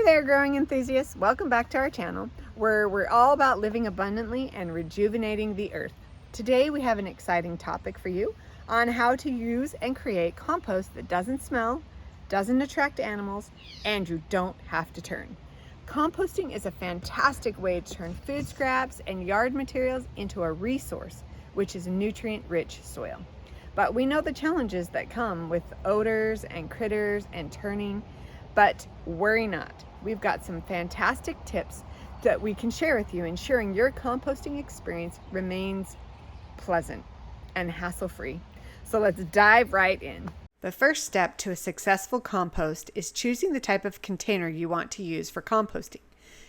Hey there, growing enthusiasts. Welcome back to our channel, where we're all about living abundantly and rejuvenating the earth. Today we have an exciting topic for you on how to use and create compost that doesn't smell, doesn't attract animals, and you don't have to turn. Composting is a fantastic way to turn food scraps and yard materials into a resource, which is nutrient-rich soil. But we know the challenges that come with odors and critters and turning. But worry not, we've got some fantastic tips that we can share with you, ensuring your composting experience remains pleasant and hassle-free. So let's dive right in. The first step to a successful compost is choosing the type of container you want to use for composting.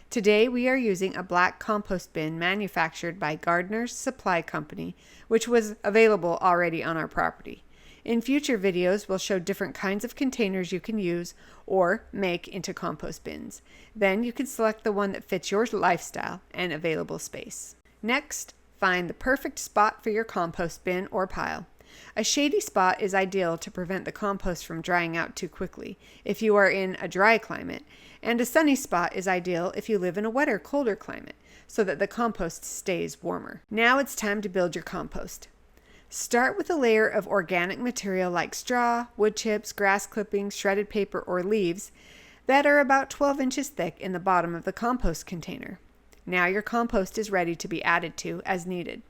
Today we are using a black compost bin manufactured by Gardener's Supply Company, which was available already on our property. In future videos, we'll show different kinds of containers you can use or make into compost bins. Then you can select the one that fits your lifestyle and available space. Next, find the perfect spot for your compost bin or pile. A shady spot is ideal to prevent the compost from drying out too quickly if you are in a dry climate, and a sunny spot is ideal if you live in a wetter, colder climate, so that the compost stays warmer. Now it's time to build your compost. Start with a layer of organic material like straw, wood chips, grass clippings, shredded paper, or leaves that are about 12 inches thick in the bottom of the compost container. Now your compost is ready to be added to as needed.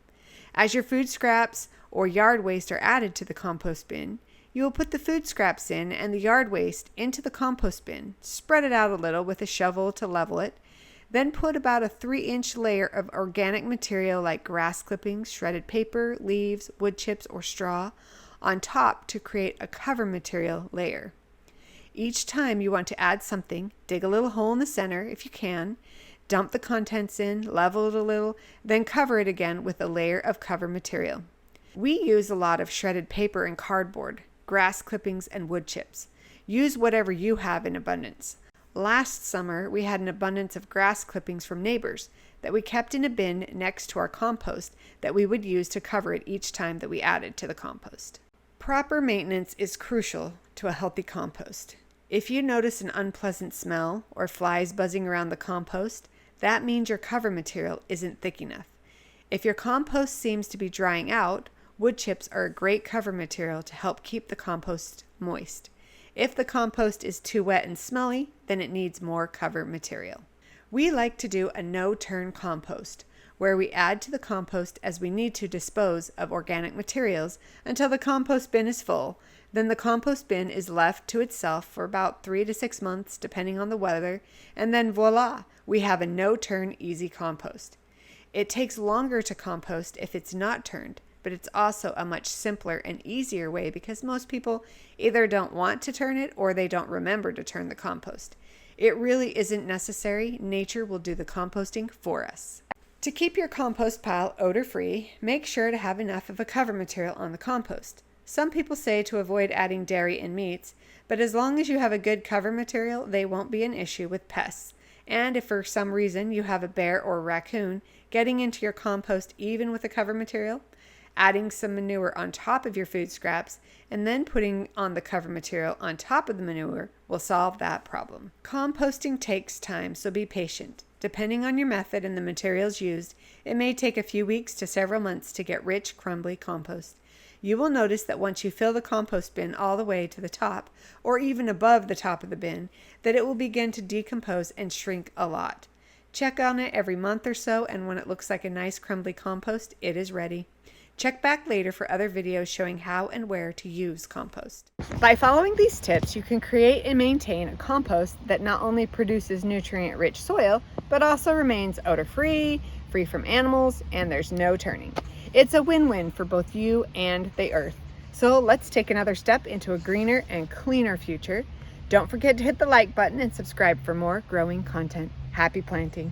As your food scraps or yard waste are added to the compost bin, you will put the food scraps in and the yard waste into the compost bin. Spread it out a little with a shovel to level it. Then put about a 3-inch layer of organic material like grass clippings, shredded paper, leaves, wood chips, or straw on top to create a cover material layer. Each time you want to add something, dig a little hole in the center if you can, dump the contents in, level it a little, then cover it again with a layer of cover material. We use a lot of shredded paper and cardboard, grass clippings, and wood chips. Use whatever you have in abundance. Last summer, we had an abundance of grass clippings from neighbors that we kept in a bin next to our compost that we would use to cover it each time that we added to the compost. Proper maintenance is crucial to a healthy compost. If you notice an unpleasant smell or flies buzzing around the compost, that means your cover material isn't thick enough. If your compost seems to be drying out, wood chips are a great cover material to help keep the compost moist. If the compost is too wet and smelly, then it needs more cover material. We like to do a no-turn compost, where we add to the compost as we need to dispose of organic materials until the compost bin is full. Then the compost bin is left to itself for about 3 to 6 months, depending on the weather, and then voila, we have a no-turn easy compost. It takes longer to compost if it's not turned, but it's also a much simpler and easier way because most people either don't want to turn it or they don't remember to turn the compost. It really isn't necessary. Nature will do the composting for us. To keep your compost pile odor-free, make sure to have enough of a cover material on the compost. Some people say to avoid adding dairy and meats, but as long as you have a good cover material, they won't be an issue with pests. And if for some reason you have a bear or raccoon getting into your compost even with a cover material, adding some manure on top of your food scraps, and then putting on the cover material on top of the manure will solve that problem. Composting takes time, so be patient. Depending on your method and the materials used, it may take a few weeks to several months to get rich, crumbly compost. You will notice that once you fill the compost bin all the way to the top, or even above the top of the bin, that it will begin to decompose and shrink a lot. Check on it every month or so, and when it looks like a nice crumbly compost, it is ready. Check back later for other videos showing how and where to use compost. By following these tips, you can create and maintain a compost that not only produces nutrient-rich soil, but also remains odor-free, free from animals, and there's no turning. It's a win-win for both you and the earth. So let's take another step into a greener and cleaner future. Don't forget to hit the like button and subscribe for more growing content. Happy planting.